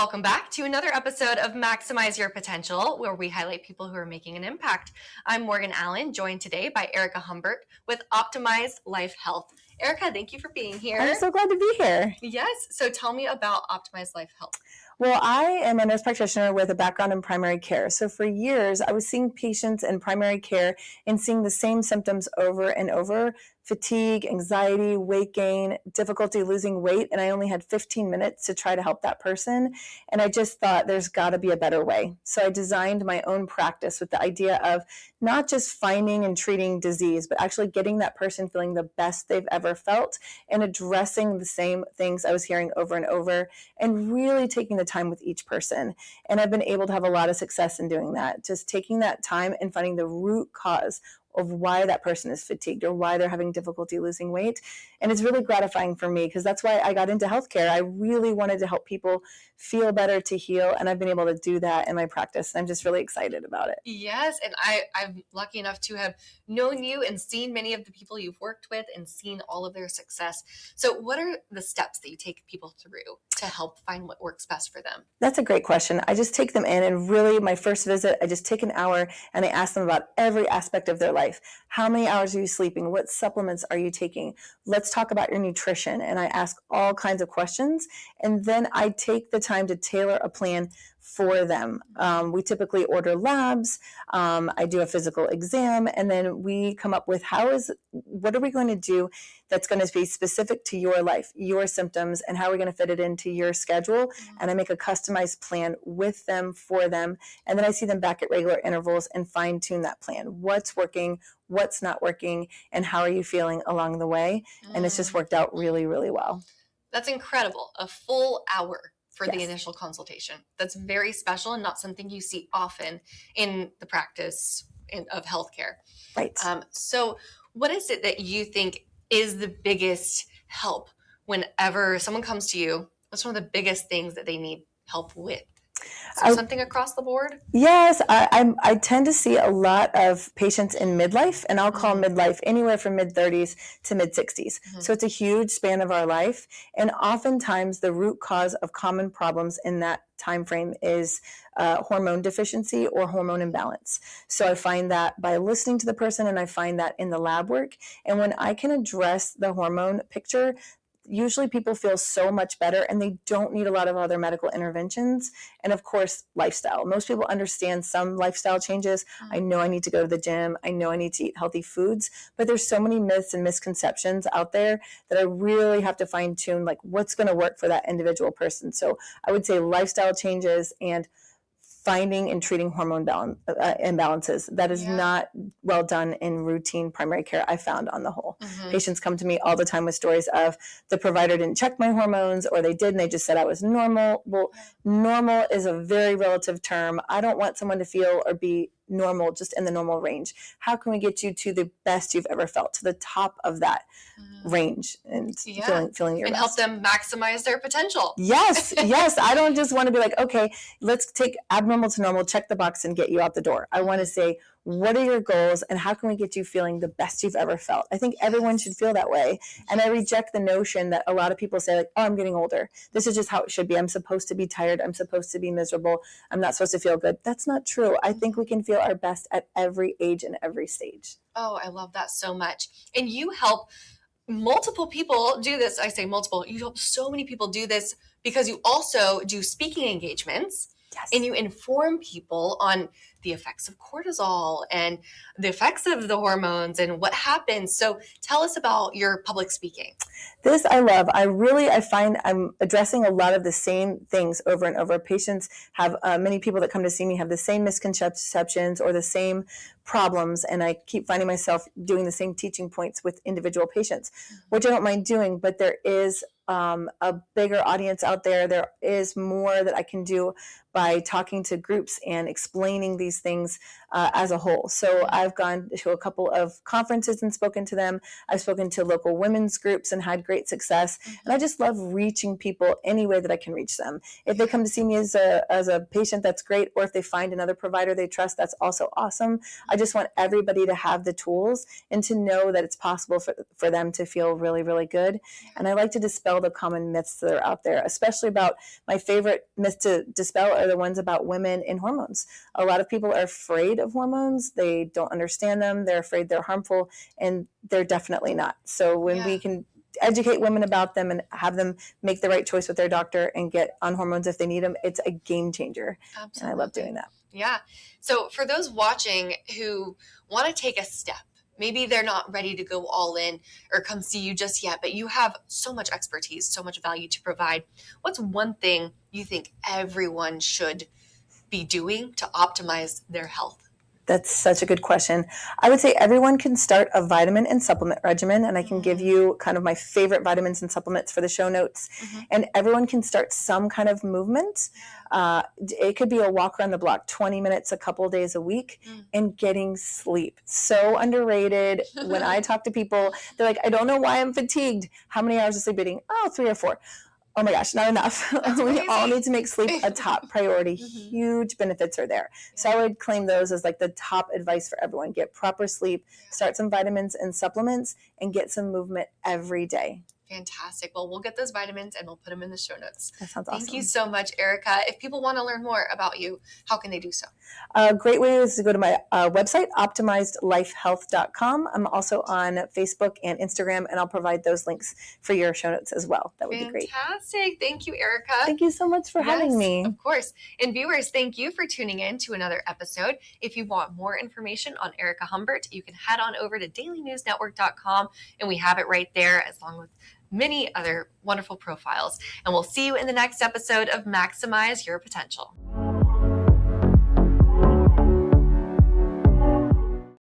Welcome back to another episode of Maximize Your Potential, where we highlight people who are making an impact. I'm Morgan Allen, joined today by Erica Humbert with Optimized Life Health. Erica, thank you for being here. I'm so glad to be here. Yes. So tell me about Optimized Life Health. Well, I am a nurse practitioner with a background in primary care. So for years, I was seeing patients in primary care and seeing the same symptoms over and over: fatigue, anxiety, weight gain, difficulty losing weight. And I only had 15 minutes to try to help that person. And I just thought there's got to be a better way. So I designed my own practice with the idea of not just finding and treating disease, but actually getting that person feeling the best they've ever felt and addressing the same things I was hearing over and over, and really taking the time with each person. And I've been able to have a lot of success in doing that, just taking that time and finding the root cause of why that person is fatigued or why they're having difficulty losing weight. And it's really gratifying for me because that's why I got into healthcare. I really wanted to help people feel better, to heal, and I've been able to do that in my practice. I'm just really excited about it. Yes, and I'm lucky enough to have known you and seen many of the people you've worked with and seen all of their success. So what are the steps that you take people through to help find what works best for them? That's a great question. I just take them in, and really my first visit, I just take an hour and I ask them about every aspect of their life. How many hours are you sleeping? What supplements are you taking? Let's talk about your nutrition. And I ask all kinds of questions. And then I take the time to tailor a plan for them. We typically order labs. I do a physical exam, and then we come up with what are we going to do that's going to be specific to your life, your symptoms, and how are we going to fit it into your schedule. And I make a customized plan with them, for them, and then I see them back at regular intervals and fine tune that plan. What's working, what's not working, and how are you feeling along the way? And it's just worked out really, really well. That's incredible. A full hour for the initial consultation. That's very special and not something you see often in the practice of healthcare. Right. So what is it that you think is the biggest help whenever someone comes to you? What's one of the biggest things that they need help with? So something across the board? Yes, I tend to see a lot of patients in midlife, and I'll call midlife anywhere from mid-30s to mid-60s. So it's a huge span of our life, and oftentimes the root cause of common problems in that time frame is hormone deficiency or hormone imbalance. So I find that by listening to the person, and I find that in the lab work, and when I can address the hormone picture, usually people feel so much better and they don't need a lot of other medical interventions. And of course, lifestyle. Most people understand some lifestyle changes. I know I need to go to the gym. I know I need to eat healthy foods, but there's so many myths and misconceptions out there that I really have to fine tune, like what's going to work for that individual person. So I would say lifestyle changes and finding and treating hormone imbalances. That is not well done in routine primary care, I found on the whole. Patients come to me all the time with stories of the provider didn't check my hormones, or they did and they just said I was normal. Well, normal is a very relative term. I don't want someone to feel or be normal, just in the normal range. How can we get you to the best you've ever felt, to the top of that range, and feeling your and best. help them maximize their potential? Yes. I don't just want to be like, okay, let's take abnormal to normal, check the box, and get you out the door. I want to say, what are your goals, and how can we get you feeling the best you've ever felt? I think everyone should feel that way. And I reject the notion that a lot of people say, like, oh, I'm getting older. This is just how it should be. I'm supposed to be tired. I'm supposed to be miserable. I'm not supposed to feel good. That's not true. I think we can feel our best at every age and every stage. Oh, I love that so much. And you help multiple people do this. I say multiple. You help so many people do this because you also do speaking engagements. Yes. And you inform people on the effects of cortisol and the effects of the hormones and what happens. So tell us about your public speaking. This I love. I find I'm addressing a lot of the same things over and over. Patients have, many people that come to see me have the same misconceptions or the same problems, and I keep finding myself doing the same teaching points with individual patients, which I don't mind doing, but there is a bigger audience out there. There is more that I can do by talking to groups and explaining these things as a whole. So I've gone to a couple of conferences and spoken to them. I've spoken to local women's groups and had great success. And I just love reaching people any way that I can reach them. If they come to see me as a patient, that's great. Or if they find another provider they trust, that's also awesome. I just want everybody to have the tools and to know that it's possible for them to feel really, really good. And I like to dispel the common myths that are out there, especially about my favorite myths to dispel are the ones about women and hormones. A lot of people are afraid of hormones. They don't understand them. They're afraid they're harmful, and they're definitely not. So when we can educate women about them and have them make the right choice with their doctor and get on hormones if they need them, it's a game changer. Absolutely. And I love doing that. Yeah. So for those watching who want to take a step, maybe they're not ready to go all in or come see you just yet, but you have so much expertise, so much value to provide. What's one thing you think everyone should be doing to optimize their health? That's such a good question. I would say everyone can start a vitamin and supplement regimen, and I can give you kind of my favorite vitamins and supplements for the show notes. And everyone can start some kind of movement. It could be a walk around the block, 20 minutes, a couple of days a week, and getting sleep. So underrated. When I talk to people, they're like, I don't know why I'm fatigued. How many hours of sleep eating? Oh, 3 or 4. Oh my gosh, not enough. We all need to make sleep a top priority. Huge benefits are there. So I would claim those as like the top advice for everyone. Get proper sleep, start some vitamins and supplements, and get some movement every day. Fantastic. Well, we'll get those vitamins and we'll put them in the show notes. That sounds awesome. Thank you so much, Erica. If people want to learn more about you, how can they do so? A great way is to go to my website, optimizedlifehealth.com. I'm also on Facebook and Instagram, and I'll provide those links for your show notes as well. That would be great. Fantastic. Thank you, Erica. Thank you so much for having me. Of course. And viewers, thank you for tuning in to another episode. If you want more information on Erica Humbert, you can head on over to dailynewsnetwork.com, and we have it right there, as long with many other wonderful profiles. And we'll see you in the next episode of Maximize Your Potential.